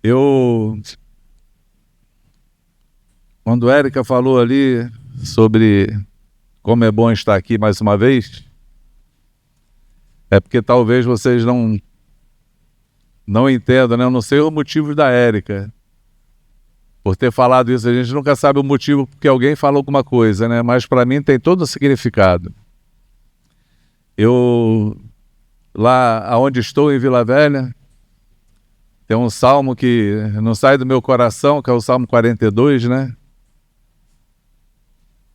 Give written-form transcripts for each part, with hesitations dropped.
Eu, quando a Érica falou ali sobre como é bom estar aqui mais uma vez, é porque talvez vocês não entendam, né? Eu não sei o motivo da Érica por ter falado isso. A gente nunca sabe o motivo porque alguém falou alguma coisa, né? Mas para mim tem todo um significado. Eu, lá onde estou, em Vila Velha, tem um salmo que não sai do meu coração, que é o Salmo 42, né?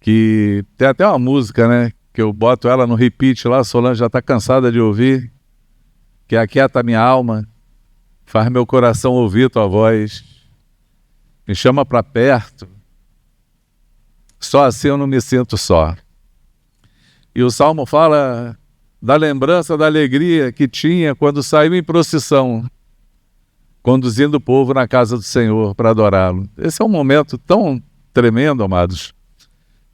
Que tem até uma música, né? Que eu boto ela no repeat lá, a Solange já está cansada de ouvir, que é Aquieta minha alma, faz meu coração ouvir tua voz, me chama para perto, só assim eu não me sinto só. E o Salmo fala da lembrança da alegria que tinha quando saiu em procissão, conduzindo o povo na casa do Senhor para adorá-lo. Esse é um momento tão tremendo, amados,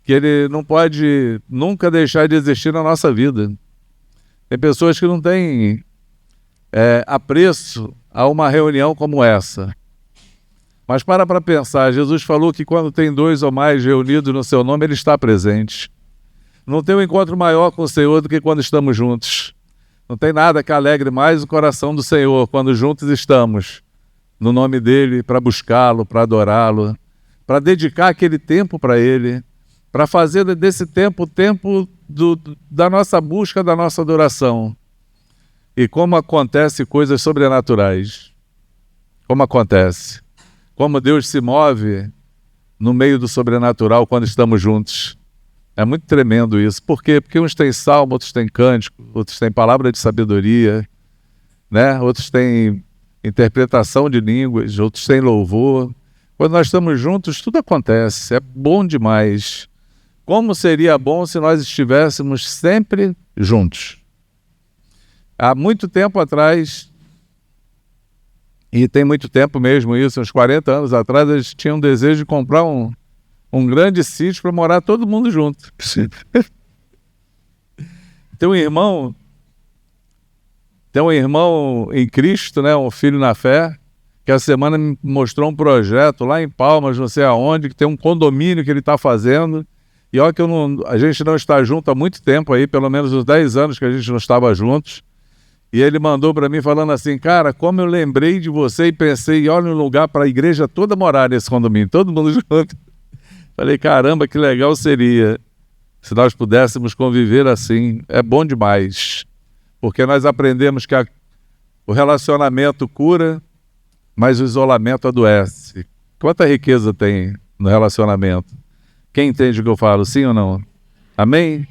que ele não pode nunca deixar de existir na nossa vida. Tem pessoas que não têm apreço a uma reunião como essa. Mas para pensar, Jesus falou que quando tem 2 ou mais reunidos no seu nome, ele está presente. Não tem um encontro maior com o Senhor do que quando estamos juntos. Não tem nada que alegre mais o coração do Senhor quando juntos estamos no nome dele, para buscá-lo, para adorá-lo, para dedicar aquele tempo para ele, para fazer desse tempo o tempo da nossa busca, da nossa adoração. E como acontece coisas sobrenaturais. Como acontece. Como Deus se move no meio do sobrenatural quando estamos juntos. É muito tremendo isso. Por quê? Porque uns têm salmo, outros têm cântico, outros têm palavra de sabedoria, né? Outros têm interpretação de línguas, outros têm louvor. Quando nós estamos juntos, tudo acontece. É bom demais. Como seria bom se nós estivéssemos sempre juntos? Há muito tempo atrás, e tem muito tempo mesmo isso, uns 40 anos atrás, eles tinham desejo de comprar um grande sítio para morar todo mundo junto. Tem um irmão em Cristo, né, um filho na fé, que a semana me mostrou um projeto lá em Palmas, não sei aonde, que tem um condomínio que ele está fazendo. E olha que a gente não está junto há muito tempo aí, pelo menos uns 10 anos que a gente não estava juntos. E ele mandou para mim falando assim, cara, como eu lembrei de você e pensei, olha um lugar para a igreja toda morar nesse condomínio, todo mundo junto. Falei, caramba, que legal seria se nós pudéssemos conviver assim. É bom demais, porque nós aprendemos que o relacionamento cura, mas o isolamento adoece. Quanta riqueza tem no relacionamento? Quem entende o que eu falo, sim ou não? Amém?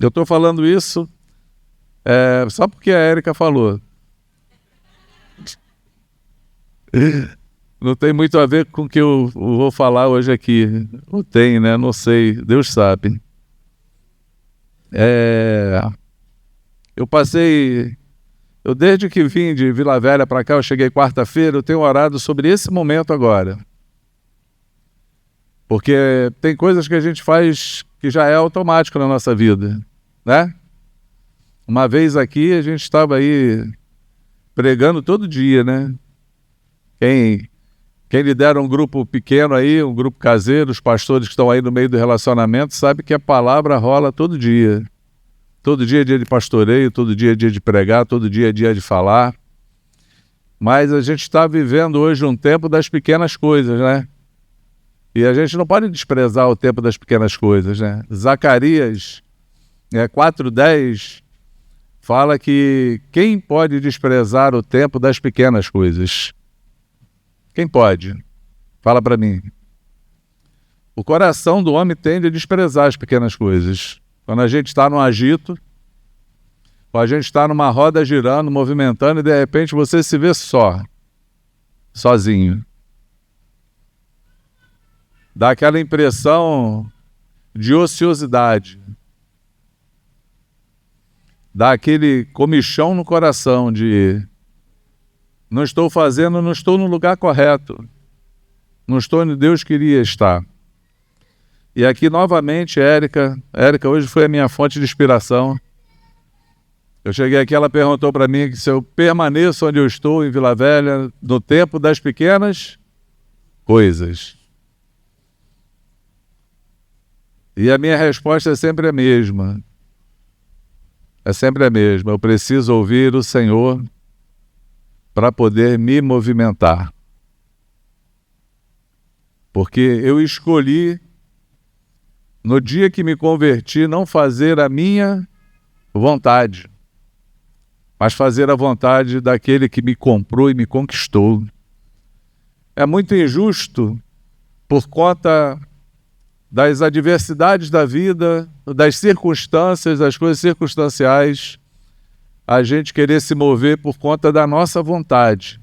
Eu estou falando isso só porque a Érica falou. Não tem muito a ver com o que eu vou falar hoje aqui. Ou tem, né? Não sei. Deus sabe. Eu desde que vim de Vila Velha para cá, eu cheguei quarta-feira, eu tenho orado sobre esse momento agora. Porque tem coisas que a gente faz que já é automático na nossa vida, né? Uma vez aqui, a gente estava aí pregando todo dia, né? Quem lidera um grupo pequeno aí, um grupo caseiro, os pastores que estão aí no meio do relacionamento, sabe que a palavra rola todo dia. Todo dia é dia de pastoreio, todo dia é dia de pregar, todo dia é dia de falar. Mas a gente está vivendo hoje um tempo das pequenas coisas, né? E a gente não pode desprezar o tempo das pequenas coisas, né? Zacarias 4:10 fala que quem pode desprezar o tempo das pequenas coisas? Quem pode? Fala para mim. O coração do homem tende a desprezar as pequenas coisas. Quando a gente está num agito, ou a gente está numa roda girando, movimentando, e de repente você se vê sozinho. Dá aquela impressão de ociosidade. Dá aquele comichão no coração de não estou fazendo, não estou no lugar correto. Não estou onde Deus queria estar. E aqui novamente, Érica hoje foi a minha fonte de inspiração. Eu cheguei aqui, ela perguntou para mim se eu permaneço onde eu estou, em Vila Velha, no tempo das pequenas coisas. E a minha resposta é sempre a mesma. É sempre a mesma. Eu preciso ouvir o Senhor para poder me movimentar. Porque eu escolhi, no dia que me converti, não fazer a minha vontade, mas fazer a vontade daquele que me comprou e me conquistou. É muito injusto, por conta das adversidades da vida, das circunstâncias, das coisas circunstanciais, a gente querer se mover por conta da nossa vontade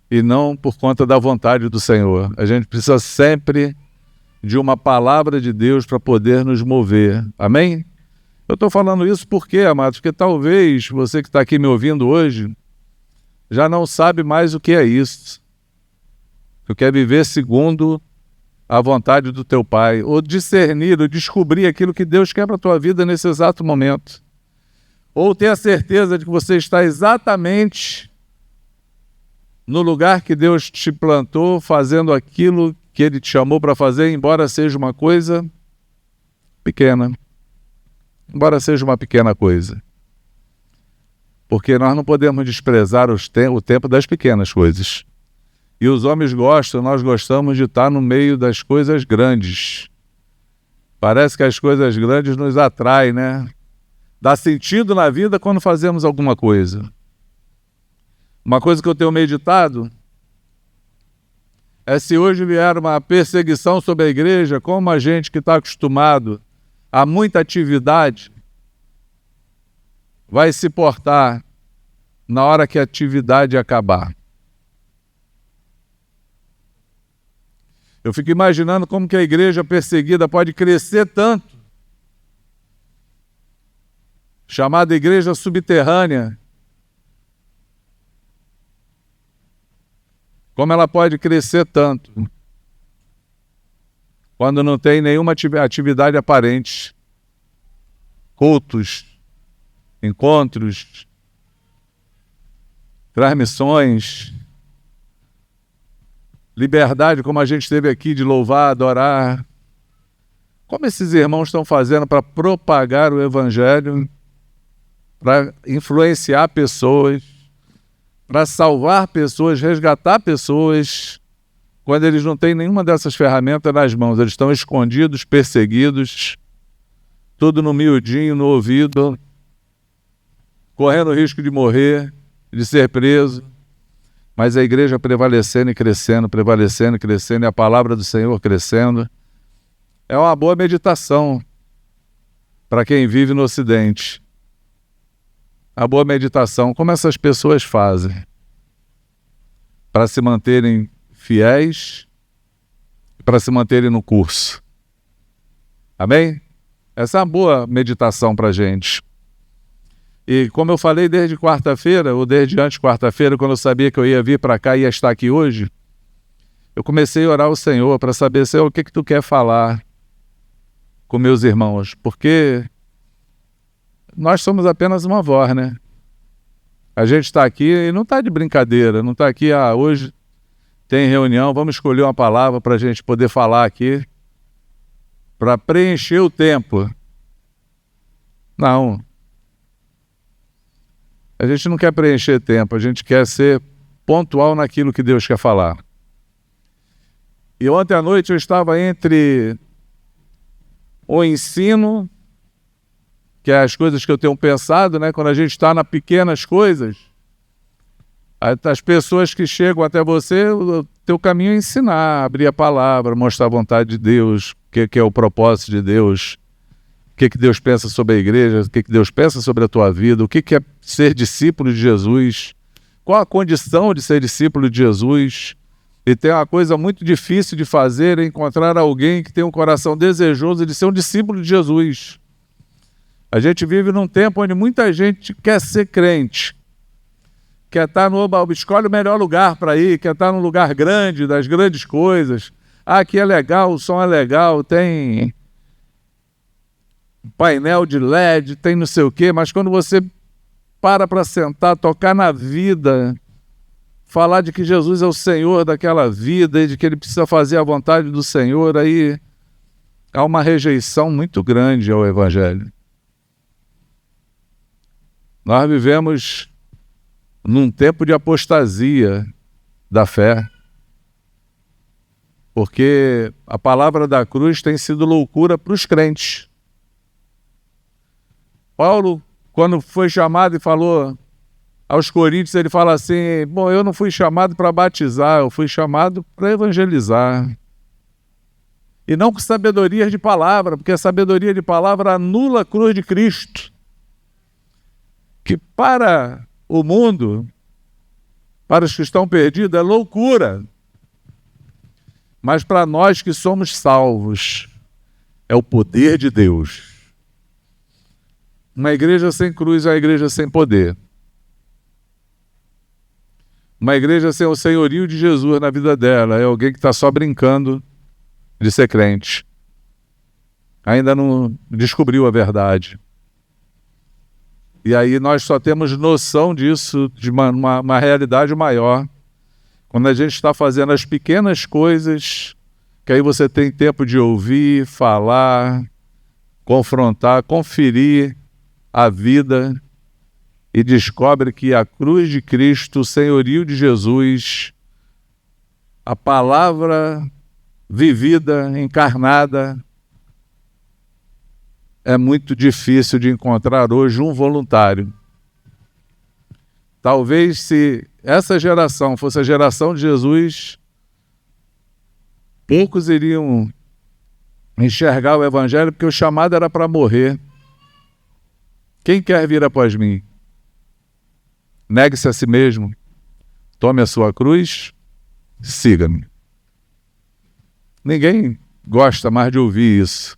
e não por conta da vontade do Senhor. A gente precisa sempre de uma palavra de Deus para poder nos mover. Amém? Eu estou falando isso por quê, amados? Porque talvez você que está aqui me ouvindo hoje já não sabe mais o que é isso. Tu quer viver segundo a vontade do teu Pai, ou discernir, ou descobrir aquilo que Deus quer para a tua vida nesse exato momento. Ou ter a certeza de que você está exatamente no lugar que Deus te plantou, fazendo aquilo que Ele te chamou para fazer, embora seja uma coisa pequena. Embora seja uma pequena coisa. Porque nós não podemos desprezar o tempo das pequenas coisas. E os homens gostam, nós gostamos de estar no meio das coisas grandes. Parece que as coisas grandes nos atraem, né? Dá sentido na vida quando fazemos alguma coisa. Uma coisa que eu tenho meditado é se hoje vier uma perseguição sobre a igreja, como a gente que está acostumado a muita atividade vai se portar na hora que a atividade acabar. Eu fico imaginando como que a igreja perseguida pode crescer tanto, chamada igreja subterrânea, como ela pode crescer tanto, quando não tem nenhuma atividade aparente, cultos, encontros, transmissões, liberdade como a gente teve aqui de louvar, adorar. Como esses irmãos estão fazendo para propagar o Evangelho, para influenciar pessoas, para salvar pessoas, resgatar pessoas, quando eles não têm nenhuma dessas ferramentas nas mãos. Eles estão escondidos, perseguidos, tudo no miudinho, no ouvido, correndo o risco de morrer, de ser preso. Mas a igreja prevalecendo e crescendo, e a palavra do Senhor crescendo. É uma boa meditação para quem vive no Ocidente. A boa meditação, como essas pessoas fazem para se manterem fiéis e para se manterem no curso. Amém? Essa é uma boa meditação para a gente. E como eu falei desde quarta-feira, ou desde antes de quarta-feira, quando eu sabia que eu ia vir para cá e ia estar aqui hoje, eu comecei a orar ao Senhor para saber, Senhor, o que tu quer falar com meus irmãos? Porque nós somos apenas uma voz, né? A gente está aqui e não está de brincadeira, não está aqui, hoje tem reunião, vamos escolher uma palavra para a gente poder falar aqui, para preencher o tempo. Não. A gente não quer preencher tempo, a gente quer ser pontual naquilo que Deus quer falar. E ontem à noite eu estava entre o ensino, que é as coisas que eu tenho pensado, né? Quando a gente está nas pequenas coisas, as pessoas que chegam até você, o teu caminho é ensinar, abrir a palavra, mostrar a vontade de Deus, o que é o propósito de Deus, o que Deus pensa sobre a igreja, o que Deus pensa sobre a tua vida, o que é ser discípulo de Jesus, qual a condição de ser discípulo de Jesus. E tem uma coisa muito difícil de fazer, é encontrar alguém que tem um coração desejoso de ser um discípulo de Jesus. A gente vive num tempo onde muita gente quer ser crente, quer estar escolhe o melhor lugar para ir, quer estar num lugar grande, das grandes coisas. Aqui é legal, o som é legal, tem painel de LED, tem não sei o quê, mas quando você para sentar, tocar na vida, falar de que Jesus é o Senhor daquela vida e de que ele precisa fazer a vontade do Senhor, aí há uma rejeição muito grande ao Evangelho. Nós vivemos num tempo de apostasia da fé, porque a palavra da cruz tem sido loucura para os crentes. Paulo, quando foi chamado e falou aos Coríntios, ele fala assim: bom, eu não fui chamado para batizar, eu fui chamado para evangelizar. E não com sabedoria de palavra, porque a sabedoria de palavra anula a cruz de Cristo, que para o mundo, para os que estão perdidos, é loucura. Mas para nós que somos salvos, é o poder de Deus. Uma igreja sem cruz é uma igreja sem poder. Uma igreja sem o senhorio de Jesus na vida dela é alguém que está só brincando de ser crente. Ainda não descobriu a verdade. E aí nós só temos noção disso, de uma realidade maior, quando a gente está fazendo as pequenas coisas, que aí você tem tempo de ouvir, falar, confrontar, conferir a vida e descobre que a cruz de Cristo, o senhorio de Jesus, a palavra vivida, encarnada, é muito difícil de encontrar hoje um voluntário. Talvez se essa geração fosse a geração de Jesus, poucos iriam enxergar o Evangelho, porque o chamado era para morrer. Quem quer vir após mim? Negue-se a si mesmo, tome a sua cruz, siga-me. Ninguém gosta mais de ouvir isso.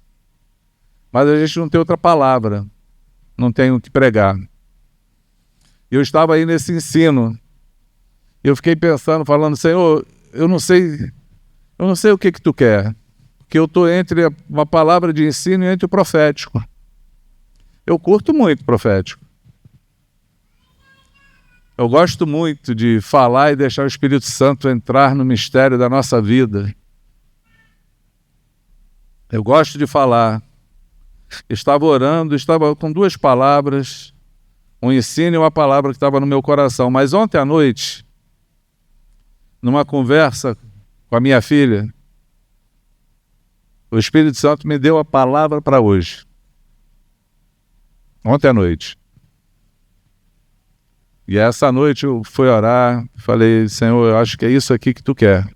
Mas a gente não tem outra palavra, não tem o que pregar. Eu estava aí nesse ensino, eu fiquei pensando, falando: Senhor, eu não sei o que tu quer, porque eu estou entre uma palavra de ensino e entre o profético. Eu curto muito o profético. Eu gosto muito de falar e deixar o Espírito Santo entrar no mistério da nossa vida. Eu gosto de falar. Estava orando, estava com duas palavras, um ensino e uma palavra que estava no meu coração. Mas ontem à noite, numa conversa com a minha filha, o Espírito Santo me deu a palavra para hoje. Ontem à noite. E essa noite eu fui orar, falei: Senhor, eu acho que é isso aqui que tu quer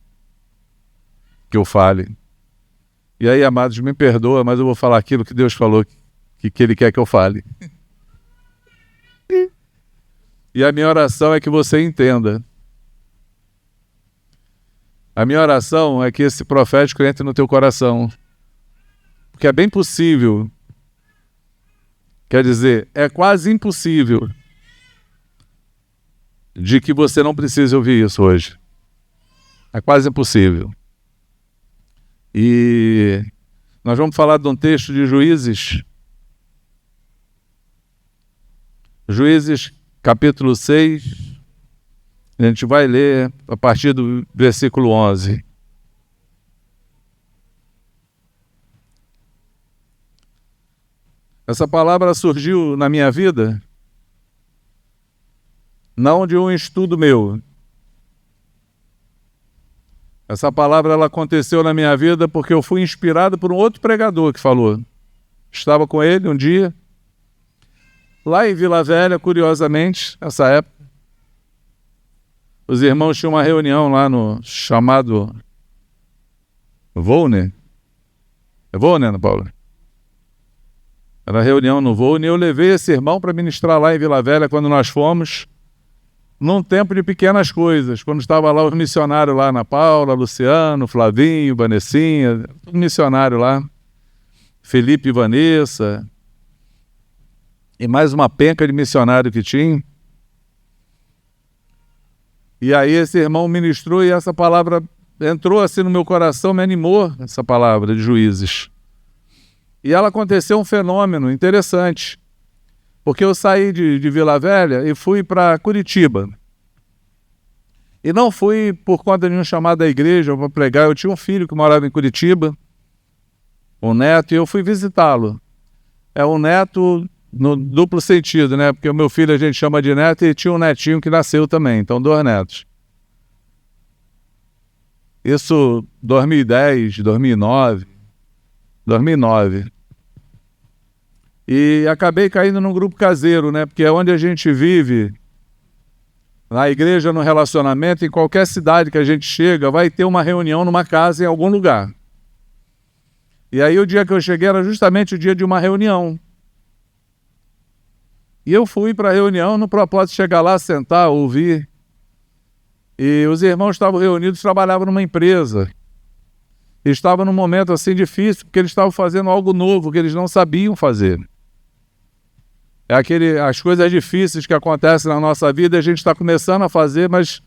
que eu fale. E aí, amados, me perdoa, mas eu vou falar aquilo que Deus falou que Ele quer que eu fale. E a minha oração é que você entenda. A minha oração é que esse profético entre no teu coração. Porque é bem possível, quer dizer, é quase impossível de que você não precise ouvir isso hoje. É quase impossível. E nós vamos falar de um texto de Juízes. Juízes, capítulo 6. A gente vai ler a partir do versículo 11. Essa palavra surgiu na minha vida não de um estudo meu. Essa palavra ela aconteceu na minha vida porque eu fui inspirado por um outro pregador que falou. Estava com ele um dia, lá em Vila Velha, curiosamente, nessa época. Os irmãos tinham uma reunião lá no chamado Volner. É Volner, Ana Paula? Era reunião no Volner e eu levei esse irmão para ministrar lá em Vila Velha quando nós fomos, num tempo de pequenas coisas, quando estava lá os missionários lá, Ana Paula, Luciano, Flavinho, Vanessinha, todo missionário lá, Felipe e Vanessa, e mais uma penca de missionário que tinha. E aí esse irmão ministrou e essa palavra entrou assim no meu coração, me animou, essa palavra de Juízes. E ela aconteceu um fenômeno interessante. Porque eu saí de Vila Velha e fui para Curitiba. E não fui por conta de um chamado da igreja para pregar. Eu tinha um filho que morava em Curitiba, um neto, e eu fui visitá-lo. É um neto no duplo sentido, né? Porque o meu filho a gente chama de neto e tinha um netinho que nasceu também, então 2 netos. Isso 2010, 2009. E acabei caindo num grupo caseiro, né? Porque é onde a gente vive, na igreja, no relacionamento, em qualquer cidade que a gente chega, vai ter uma reunião numa casa em algum lugar. E aí o dia que eu cheguei era justamente o dia de uma reunião. E eu fui para a reunião no propósito de chegar lá, sentar, ouvir. E os irmãos estavam reunidos, trabalhavam numa empresa. E estavam num momento assim difícil, porque eles estavam fazendo algo novo que eles não sabiam fazer. As coisas difíceis que acontecem na nossa vida, a gente está começando a fazer, mas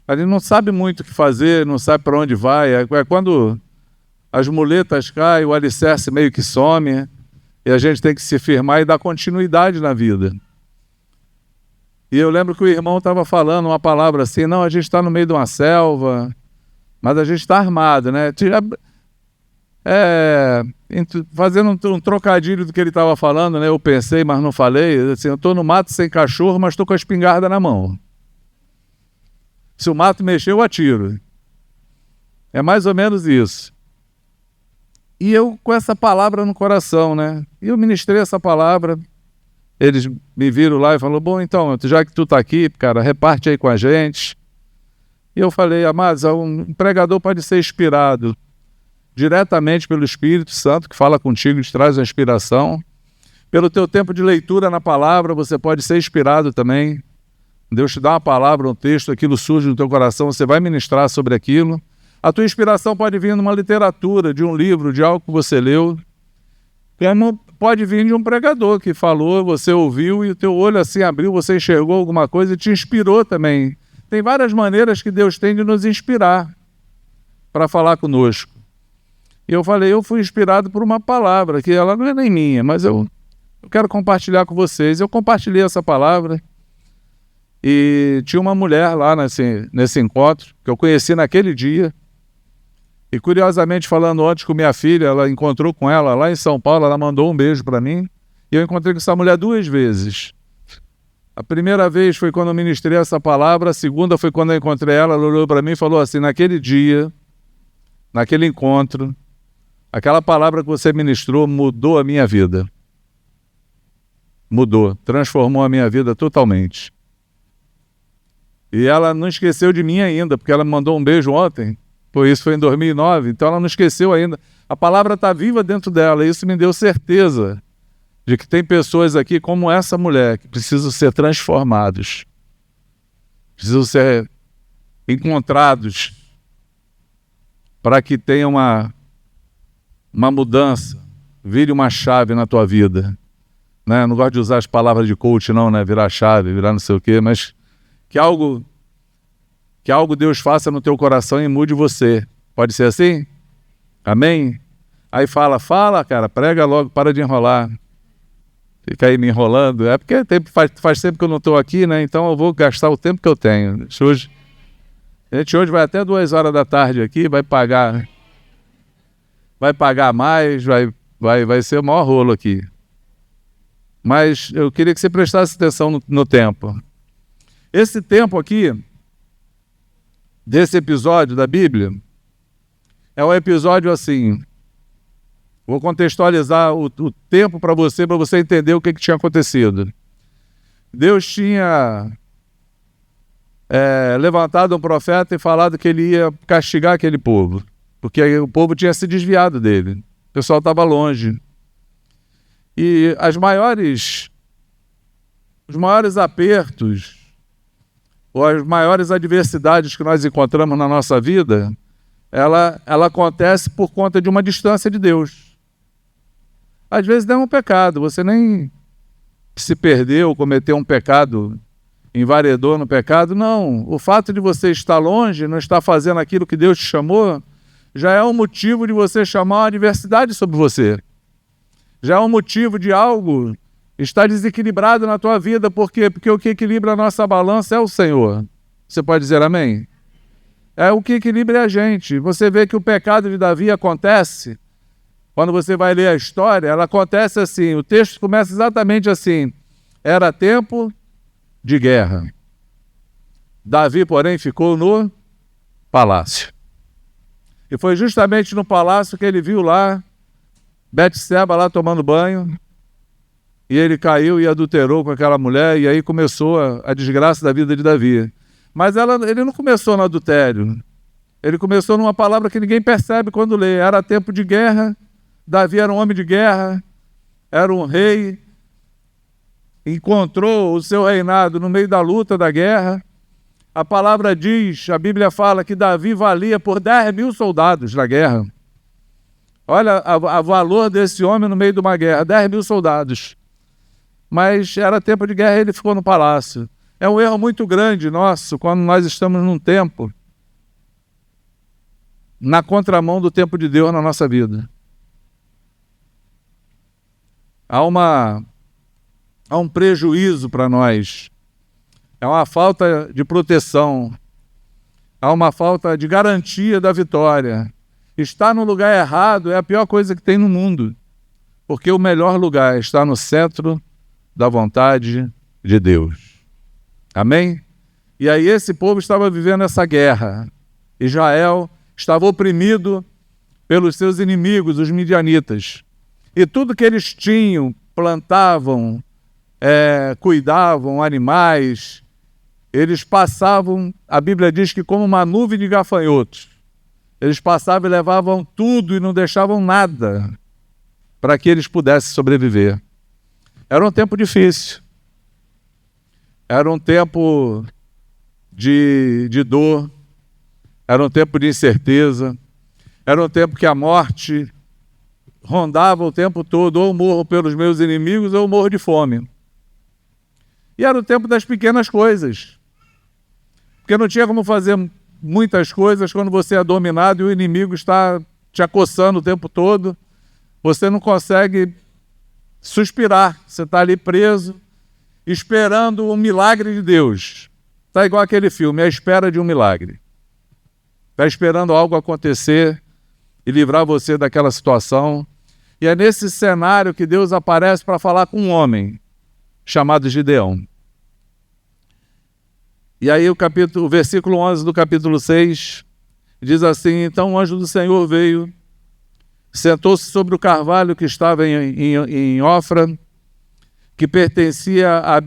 a gente não sabe muito o que fazer, não sabe para onde vai. É quando as muletas caem, o alicerce meio que some, e a gente tem que se firmar e dar continuidade na vida. E eu lembro que o irmão estava falando uma palavra assim, não, a gente está no meio de uma selva, mas a gente está armado, né? Fazendo um trocadilho do que ele estava falando, né? Eu pensei, mas não falei, assim, eu estou no mato sem cachorro, mas estou com a espingarda na mão. Se o mato mexer, eu atiro. É mais ou menos isso. E eu com essa palavra no coração, né? E eu ministrei essa palavra. Eles me viram lá e falaram, bom, então, já que tu está aqui, cara, reparte aí com a gente. E eu falei, amados, um pregador pode ser inspirado diretamente pelo Espírito Santo, que fala contigo e te traz a inspiração. Pelo teu tempo de leitura na palavra, você pode ser inspirado também. Deus te dá uma palavra, um texto, aquilo surge no teu coração, você vai ministrar sobre aquilo. A tua inspiração pode vir de uma literatura, de um livro, de algo que você leu. Pode vir de um pregador que falou, você ouviu e o teu olho assim abriu, você enxergou alguma coisa e te inspirou também. Tem várias maneiras que Deus tem de nos inspirar para falar conosco. E eu falei, eu fui inspirado por uma palavra, que ela não é nem minha, mas eu quero compartilhar com vocês. Eu compartilhei essa palavra e tinha uma mulher lá nesse encontro, que eu conheci naquele dia. E curiosamente, falando antes com minha filha, ela encontrou com ela lá em São Paulo, ela mandou um beijo para mim. E eu encontrei com essa mulher 2 vezes. A primeira vez foi quando eu ministrei essa palavra, a segunda foi quando eu encontrei ela, ela olhou para mim e falou assim, naquele dia, naquele encontro, aquela palavra que você ministrou mudou a minha vida. Mudou, transformou a minha vida totalmente. E ela não esqueceu de mim ainda, porque ela me mandou um beijo ontem. Isso foi em 2009, então ela não esqueceu ainda. A palavra está viva dentro dela, e isso me deu certeza de que tem pessoas aqui como essa mulher que precisam ser transformados, precisam ser encontrados para que tenha uma mudança, vire uma chave na tua vida. Né? Não gosto de usar as palavras de coach não, né? Virar chave, virar não sei o quê, mas que algo Deus faça no teu coração e mude você. Pode ser assim? Amém? Aí fala, cara, prega logo, para de enrolar. Fica aí me enrolando. É porque faz tempo que eu não estou aqui, né? Então eu vou gastar o tempo que eu tenho. A gente hoje vai até 2 horas da tarde aqui, vai pagar mais, vai ser o maior rolo aqui. Mas eu queria que você prestasse atenção no tempo. Esse tempo aqui, desse episódio da Bíblia, é um episódio assim, vou contextualizar o tempo para você entender o que tinha acontecido. Deus tinha levantado um profeta e falado que ele ia castigar aquele povo, porque o povo tinha se desviado dele, o pessoal estava longe. E os maiores apertos, ou as maiores adversidades que nós encontramos na nossa vida, ela acontece por conta de uma distância de Deus. Às vezes não é um pecado, você nem se perdeu, cometeu um pecado, enveredou no pecado, não. O fato de você estar longe, não estar fazendo aquilo que Deus te chamou, já é um motivo de você chamar uma adversidade sobre você. Já é um motivo de algo está desequilibrado na tua vida. Por quê? Porque o que equilibra a nossa balança é o Senhor. Você pode dizer amém? É o que equilibra a gente. Você vê que o pecado de Davi acontece, quando você vai ler a história, ela acontece assim, o texto começa exatamente assim: era tempo de guerra. Davi, porém, ficou no palácio. E foi justamente no palácio que ele viu lá Betseba lá tomando banho, e ele caiu e adulterou com aquela mulher, e aí começou a desgraça da vida de Davi. Mas ele não começou no adultério, ele começou numa palavra que ninguém percebe quando lê. Era tempo de guerra, Davi era um homem de guerra, era um rei, encontrou o seu reinado no meio da luta, da guerra. A palavra diz, a Bíblia fala que Davi valia por 10.000 soldados na guerra. Olha o valor desse homem no meio de uma guerra, 10.000 soldados. Mas era tempo de guerra e ele ficou no palácio. É um erro muito grande nosso quando nós estamos num tempo na contramão do tempo de Deus na nossa vida. Há um prejuízo para nós. É uma falta de proteção. Há uma falta de garantia da vitória. Estar no lugar errado é a pior coisa que tem no mundo, porque o melhor lugar está no centro da vontade de Deus. Amém? E aí esse povo estava vivendo essa guerra. Israel estava oprimido pelos seus inimigos, os midianitas. E tudo que eles tinham, plantavam, cuidavam, animais, eles passavam, a Bíblia diz que como uma nuvem de gafanhotos. Eles passavam e levavam tudo e não deixavam nada para que eles pudessem sobreviver. Era um tempo difícil. Era um tempo de dor. Era um tempo de incerteza. Era um tempo que a morte rondava o tempo todo. Ou morro pelos meus inimigos ou morro de fome. E era o tempo das pequenas coisas. Porque não tinha como fazer muitas coisas quando você é dominado e o inimigo está te acossando o tempo todo. Você não consegue suspirar. Você está ali preso, esperando um milagre de Deus. Está igual aquele filme, A Espera de um Milagre. Está esperando algo acontecer e livrar você daquela situação. E é nesse cenário que Deus aparece para falar com um homem chamado Gideão. E aí o versículo 11 do capítulo 6 diz assim: então o anjo do Senhor veio, sentou-se sobre o carvalho que estava em Ofra, que pertencia a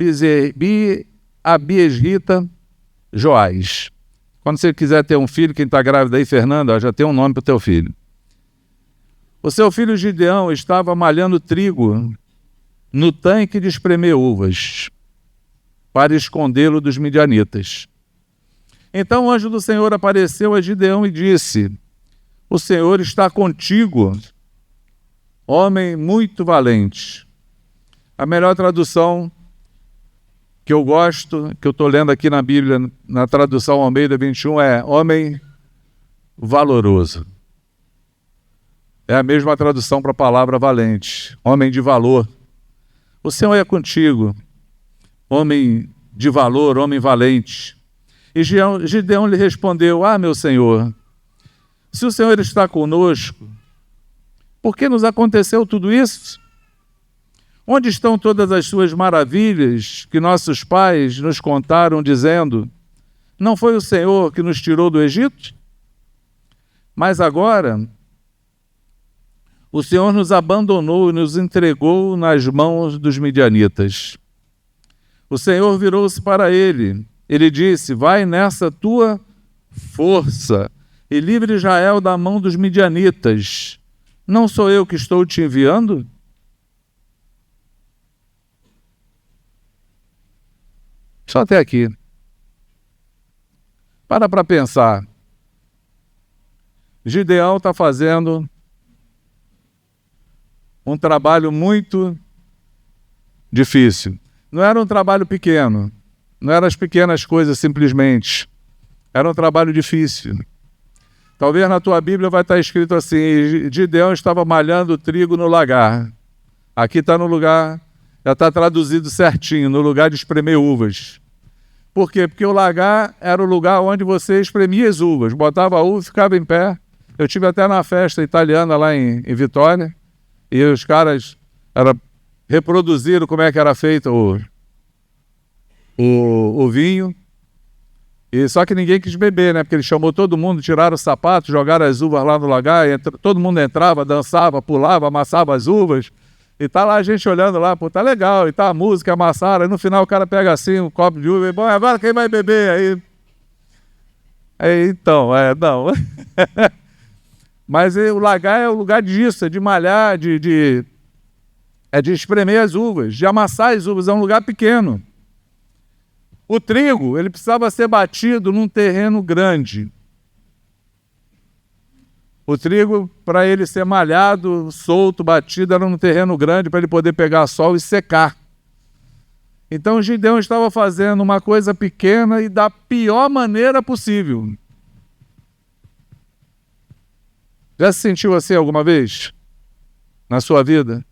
Abiesrita Joás. Quando você quiser ter um filho, quem está grávida aí, Fernanda, já tem um nome para o teu filho. O seu filho Gideão estava malhando trigo no tanque de espremer uvas, para escondê-lo dos midianitas. Então o anjo do Senhor apareceu a Gideão e disse: o Senhor está contigo, homem muito valente. A melhor tradução que eu gosto, que eu estou lendo aqui na Bíblia, na tradução Almeida 21, é homem valoroso. É a mesma tradução para a palavra valente, homem de valor. O Senhor é contigo, homem de valor, homem valente. E Gideão lhe respondeu: meu Senhor, se o Senhor está conosco, por que nos aconteceu tudo isso? Onde estão todas as suas maravilhas que nossos pais nos contaram, dizendo: não foi o Senhor que nos tirou do Egito? Mas agora o Senhor nos abandonou e nos entregou nas mãos dos midianitas. O Senhor virou-se para ele. Ele disse: vai nessa tua força e livre Israel da mão dos midianitas. Não sou eu que estou te enviando? Só até aqui. Para pensar. Gideão está fazendo um trabalho muito difícil. Não era um trabalho pequeno, não eram as pequenas coisas simplesmente. Era um trabalho difícil. Talvez na tua Bíblia vai estar escrito assim: Gideão estava malhando trigo no lagar. Aqui está no lugar Já está traduzido certinho, no lugar de espremer uvas. Por quê? Porque o lagar era o lugar onde você espremia as uvas, botava a uva e ficava em pé. Eu tive até na festa italiana lá em Vitória, e os caras reproduziram como é que era feito o vinho. E só que ninguém quis beber, né? Porque ele chamou todo mundo, tiraram os sapatos, jogaram as uvas lá no lagar, todo mundo entrava, dançava, pulava, amassava as uvas. E tá lá a gente olhando lá, pô, tá legal, e tá a música, amassaram, e no final o cara pega assim um copo de uva e, bom, agora quem vai beber? Então, não. Mas o lagar é o lugar disso, é de malhar, de espremer as uvas, de amassar as uvas, é um lugar pequeno. O trigo, ele precisava ser batido num terreno grande. O trigo, para ele ser malhado, solto, batido, era num terreno grande para ele poder pegar sol e secar. Então Gideão estava fazendo uma coisa pequena e da pior maneira possível. Já se sentiu assim alguma vez? Na sua vida?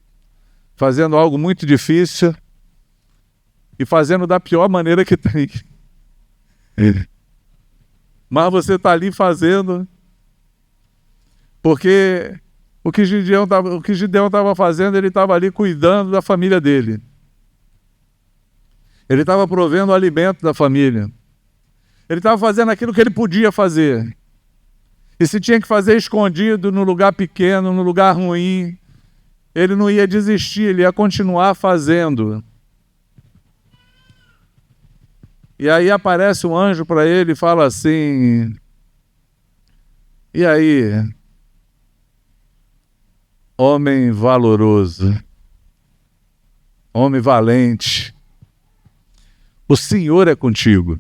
Fazendo algo muito difícil e fazendo da pior maneira que tem. Mas você está ali fazendo, porque o que Gideão estava fazendo, ele estava ali cuidando da família dele. Ele estava provendo o alimento da família. Ele estava fazendo aquilo que ele podia fazer. E se tinha que fazer escondido, no lugar pequeno, no lugar ruim, ele não ia desistir, ele ia continuar fazendo. E aí aparece um anjo para ele e fala assim: e aí, homem valoroso, homem valente, o Senhor é contigo.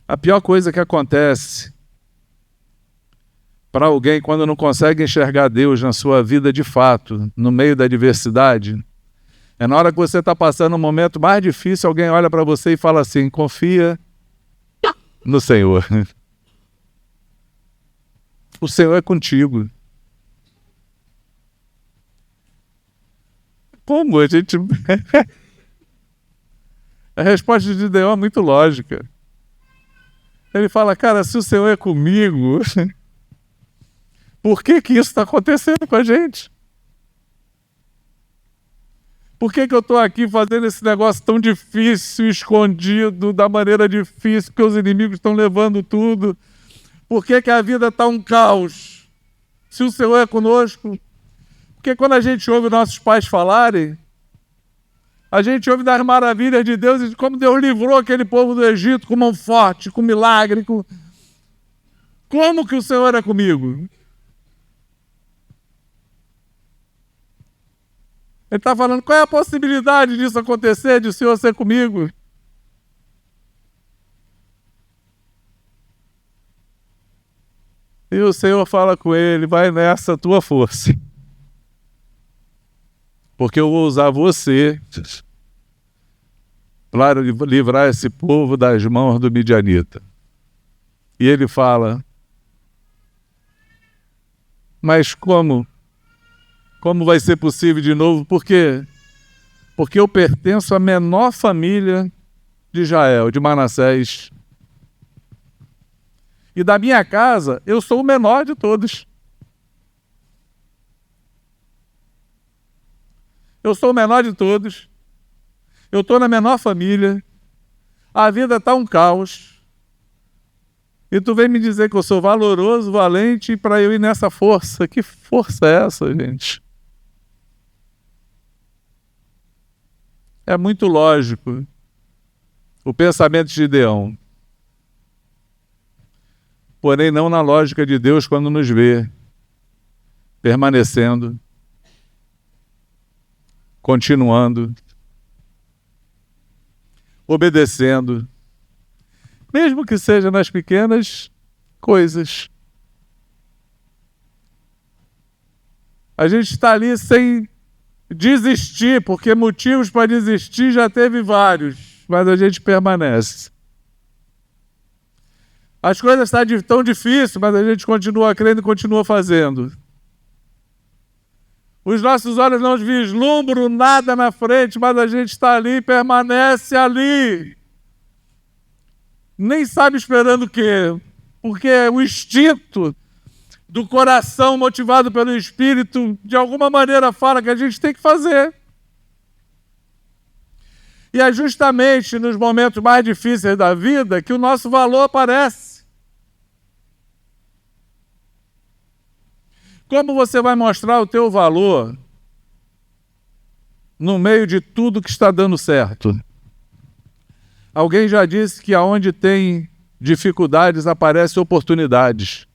A pior coisa que acontece para alguém quando não consegue enxergar Deus na sua vida de fato, no meio da adversidade, é na hora que você está passando um momento mais difícil, alguém olha para você e fala assim: confia no Senhor. O Senhor é contigo. Como a gente... A resposta de Gideão é muito lógica. Ele fala: cara, se o Senhor é comigo, por que isso está acontecendo com a gente? Por que eu estou aqui fazendo esse negócio tão difícil, escondido, da maneira difícil, que os inimigos estão levando tudo? Por que a vida está um caos? Se o Senhor é conosco? Porque quando a gente ouve nossos pais falarem, a gente ouve das maravilhas de Deus e de como Deus livrou aquele povo do Egito com mão forte, com milagre. Como que o Senhor é comigo? Ele está falando: qual é a possibilidade disso acontecer, de o Senhor ser comigo? E o Senhor fala com ele: vai nessa tua força, porque eu vou usar você para livrar esse povo das mãos do midianita. E ele fala: mas como? Como vai ser possível de novo? Por quê? Porque eu pertenço à menor família de Israel, de Manassés. E da minha casa, eu sou o menor de todos. Eu sou o menor de todos. Eu estou na menor família. A vida está um caos. E tu vem me dizer que eu sou valoroso, valente, para eu ir nessa força. Que força é essa, gente? É muito lógico o pensamento de Gideão. Porém, não na lógica de Deus quando nos vê permanecendo, continuando, obedecendo, mesmo que seja nas pequenas coisas. A gente está ali sem desistir, porque motivos para desistir já teve vários, mas a gente permanece. As coisas estão tão difíceis, mas a gente continua crendo e continua fazendo. Os nossos olhos não vislumbram nada na frente, mas a gente está ali, permanece ali. Nem sabe esperando o quê? Porque o instinto do coração, motivado pelo Espírito, de alguma maneira fala que a gente tem que fazer. E é justamente nos momentos mais difíceis da vida que o nosso valor aparece. Como você vai mostrar o teu valor no meio de tudo que está dando certo? Alguém já disse que aonde tem dificuldades aparecem oportunidades.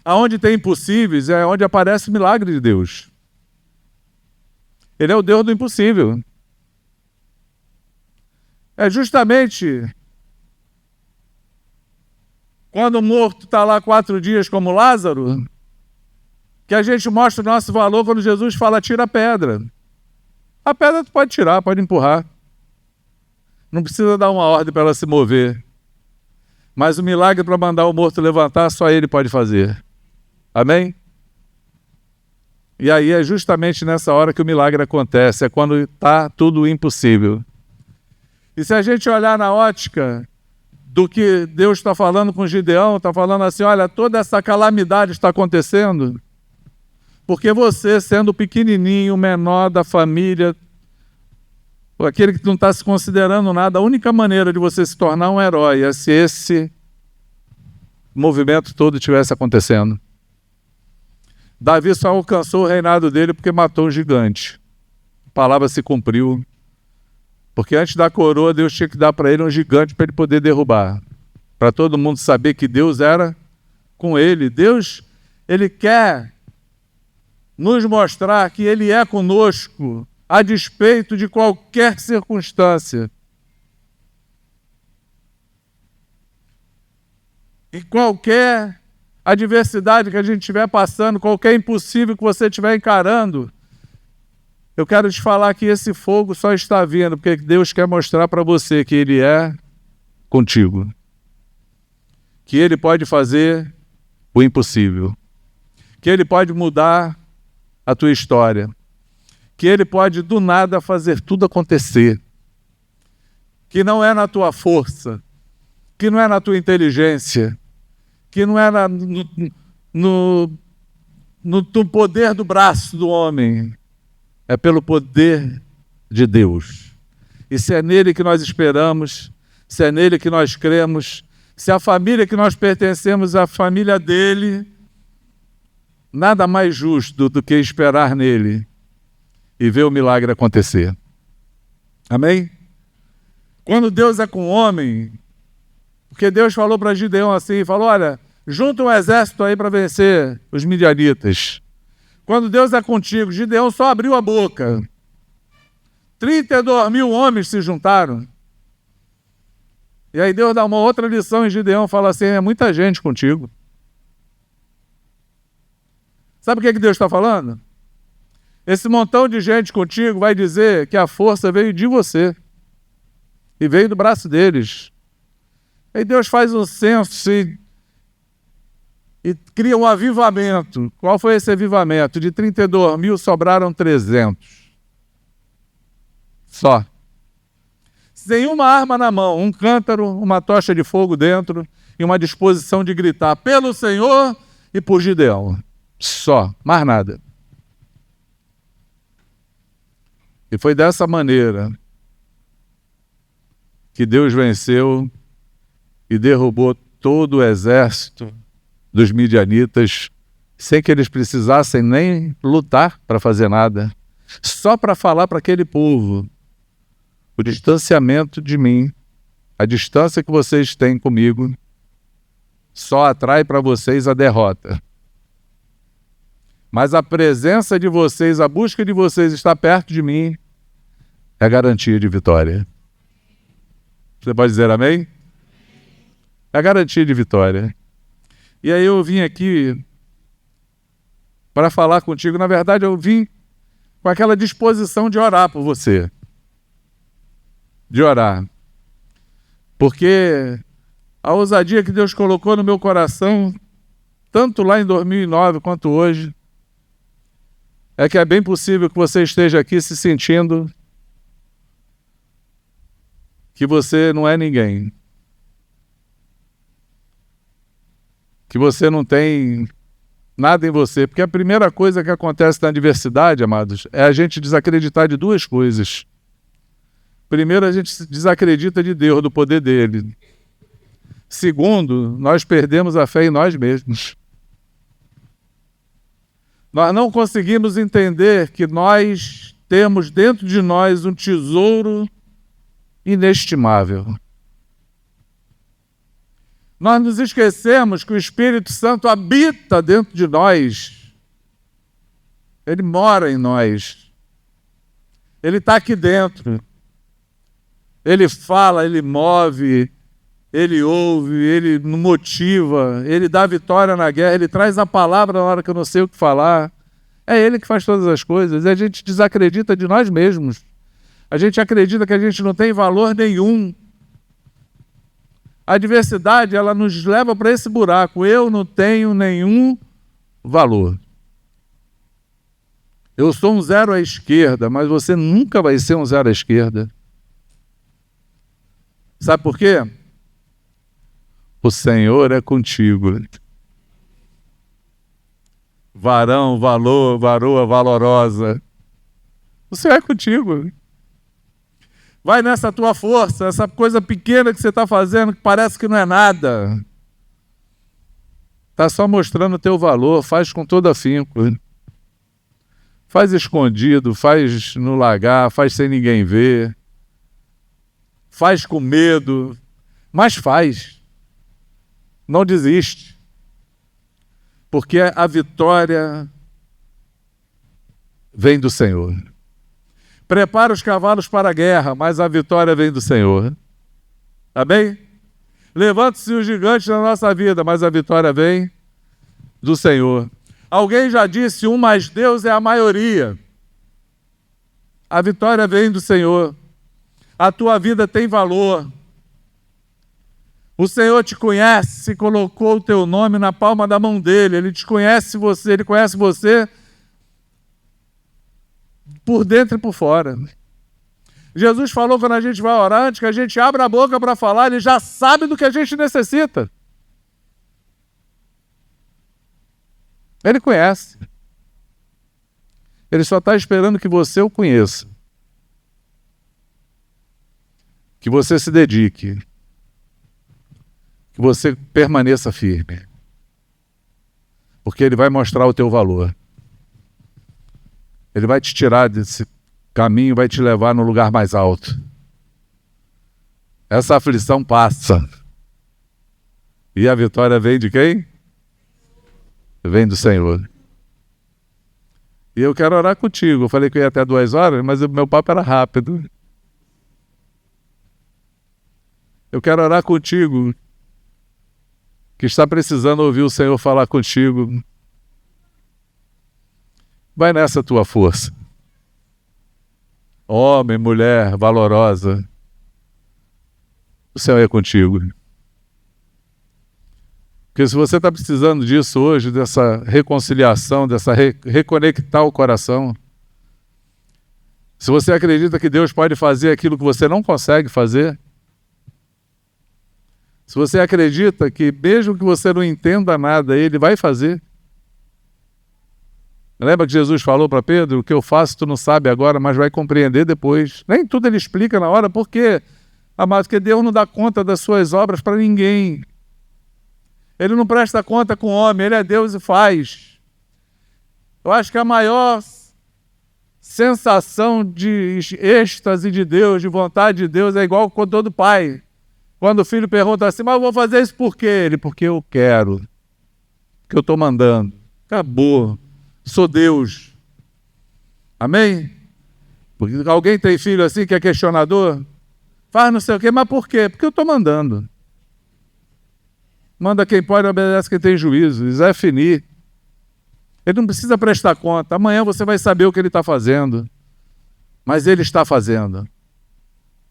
Aonde tem impossíveis é onde aparece o milagre de Deus. Ele é o Deus do impossível. É justamente quando o morto está lá 4 dias como Lázaro, que a gente mostra o nosso valor quando Jesus fala, tira a pedra. A pedra tu pode tirar, pode empurrar. Não precisa dar uma ordem para ela se mover. Mas o milagre para mandar o morto levantar, só ele pode fazer. Amém? E aí é justamente nessa hora que o milagre acontece, é quando está tudo impossível. E se a gente olhar na ótica do que Deus está falando com Gideão, está falando assim, olha, toda essa calamidade está acontecendo, porque você, sendo pequenininho, menor da família, aquele que não está se considerando nada, a única maneira de você se tornar um herói é se esse movimento todo estivesse acontecendo. Davi só alcançou o reinado dele porque matou um gigante. A palavra se cumpriu. Porque antes da coroa, Deus tinha que dar para ele um gigante para ele poder derrubar. Para todo mundo saber que Deus era com ele. Deus, ele quer nos mostrar que ele é conosco a despeito de qualquer circunstância. E qualquer adversidade que a gente estiver passando, qualquer impossível que você estiver encarando, eu quero te falar que esse fogo só está vindo porque Deus quer mostrar para você que Ele é contigo. Que Ele pode fazer o impossível. Que Ele pode mudar a tua história. Que Ele pode do nada fazer tudo acontecer. Que não é na tua força. Que não é na tua inteligência. Que não é no poder do braço do homem, é pelo poder de Deus. E se é nele que nós esperamos, se é nele que nós cremos, se a família que nós pertencemos é a família dele, nada mais justo do que esperar nele e ver o milagre acontecer. Amém? Quando Deus é com o homem, porque Deus falou para Gideão assim, falou, olha, junta um exército aí para vencer os midianitas. Quando Deus é contigo, Gideão só abriu a boca. 32.000 homens se juntaram. E aí Deus dá uma outra lição em Gideão, fala assim, é muita gente contigo. Sabe o que Deus está falando? Esse montão de gente contigo vai dizer que a força veio de você. E veio do braço deles. Aí Deus faz um censo e cria um avivamento. Qual foi esse avivamento? De 32.000 sobraram 300. Só. Sem uma arma na mão, um cântaro, uma tocha de fogo dentro e uma disposição de gritar pelo Senhor e por Gideão. Só, mais nada. E foi dessa maneira que Deus venceu e derrubou todo o exército dos midianitas, sem que eles precisassem nem lutar para fazer nada, só para falar para aquele povo, o distanciamento de mim, a distância que vocês têm comigo, só atrai para vocês a derrota. Mas a presença de vocês, a busca de vocês estar perto de mim, é garantia de vitória. Você pode dizer amém? É a garantia de vitória. E aí eu vim aqui para falar contigo. Na verdade, eu vim com aquela disposição de orar por você. De orar. Porque a ousadia que Deus colocou no meu coração tanto lá em 2009 quanto hoje, é que é bem possível que você esteja aqui se sentindo que você não é ninguém, que você não tem nada em você, porque a primeira coisa que acontece na adversidade, amados, é a gente desacreditar de duas coisas. Primeiro, a gente se desacredita de Deus, do poder dele. Segundo, nós perdemos a fé em nós mesmos. Nós não conseguimos entender que nós temos dentro de nós um tesouro inestimável. Nós nos esquecemos que o Espírito Santo habita dentro de nós. Ele mora em nós. Ele está aqui dentro. Ele fala, ele move, ele ouve, ele motiva, ele dá vitória na guerra, ele traz a palavra na hora que eu não sei o que falar. É ele que faz todas as coisas. E a gente desacredita de nós mesmos. A gente acredita que a gente não tem valor nenhum. A adversidade, ela nos leva para esse buraco. Eu não tenho nenhum valor. Eu sou um zero à esquerda, mas você nunca vai ser um zero à esquerda. Sabe por quê? O Senhor é contigo. Varão, valor, varoa, valorosa. O Senhor é contigo. Vai nessa tua força, essa coisa pequena que você está fazendo, que parece que não é nada. Está só mostrando o teu valor, faz com todo afinco. Faz escondido, faz no lagar, faz sem ninguém ver. Faz com medo, mas faz. Não desiste. Porque a vitória vem do Senhor. Prepara os cavalos para a guerra, mas a vitória vem do Senhor. Amém? Levanta-se os gigantes na nossa vida, mas a vitória vem do Senhor. Alguém já disse, mais Deus é a maioria. A vitória vem do Senhor. A tua vida tem valor. O Senhor te conhece, colocou o teu nome na palma da mão dele. Ele te conhece você, ele conhece você por dentro e por fora. Jesus falou quando a gente vai orar, antes que a gente abra a boca para falar, ele já sabe do que a gente necessita. Ele conhece. Ele só está esperando que você o conheça. Que você se dedique. Que você permaneça firme. Porque ele vai mostrar o teu valor. Ele vai te tirar desse caminho, vai te levar no lugar mais alto. Essa aflição passa. E a vitória vem de quem? Vem do Senhor. E eu quero orar contigo. Eu falei que eu ia até 2 horas, mas o meu papo era rápido. Eu quero orar contigo, que está precisando ouvir o Senhor falar contigo. Vai nessa tua força. Homem, mulher, valorosa. O Senhor é contigo. Porque se você está precisando disso hoje, dessa reconciliação, dessa reconectar o coração, se você acredita que Deus pode fazer aquilo que você não consegue fazer, se você acredita que mesmo que você não entenda nada, Ele vai fazer. Lembra que Jesus falou para Pedro, o que eu faço tu não sabe agora, mas vai compreender depois. Nem tudo Ele explica na hora, por quê? Amado, porque Deus não dá conta das suas obras para ninguém. Ele não presta conta com o homem, Ele é Deus e faz. Eu acho que a maior sensação de êxtase de Deus, de vontade de Deus, é igual com todo pai. Quando o filho pergunta assim, mas eu vou fazer isso por quê? Ele, porque eu quero. Porque eu estou mandando. Acabou. Sou Deus. Amém? Porque alguém tem filho assim que é questionador? Faz não sei o quê, mas por quê? Porque eu estou mandando. Manda quem pode, obedece quem tem juízo. Zé Fini. Ele não precisa prestar conta. Amanhã você vai saber o que ele está fazendo. Mas ele está fazendo.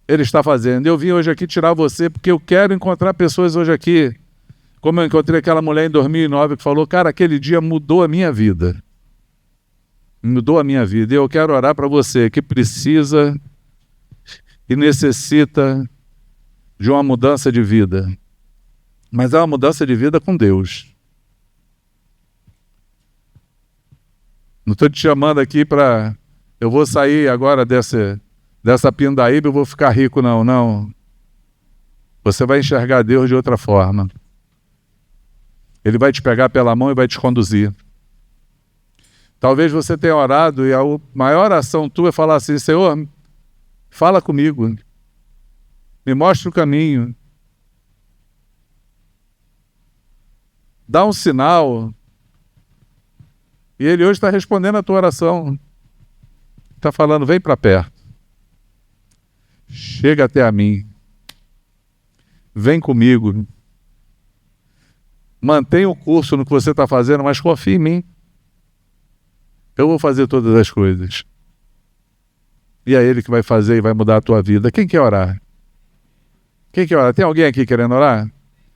Ele está fazendo. Eu vim hoje aqui tirar você porque eu quero encontrar pessoas hoje aqui Como eu encontrei aquela mulher em 2009 que falou, cara, aquele dia mudou a minha vida. Mudou a minha vida. E eu quero orar para você que precisa e necessita de uma mudança de vida. Mas é uma mudança de vida com Deus. Não estou te chamando aqui para... Eu vou sair agora dessa pindaíba e vou ficar rico, não. Não. Você vai enxergar Deus de outra forma. Ele vai te pegar pela mão e vai te conduzir. Talvez você tenha orado e a maior ação tua é falar assim, Senhor, fala comigo. Me mostra o caminho. Dá um sinal. E Ele hoje está respondendo a tua oração. Está falando, vem para perto. Chega até a mim. Vem comigo. Mantenha o curso no que você está fazendo, mas confie em mim. Eu vou fazer todas as coisas. E é Ele que vai fazer e vai mudar a tua vida. Quem quer orar? Quem quer orar? Tem alguém aqui querendo orar?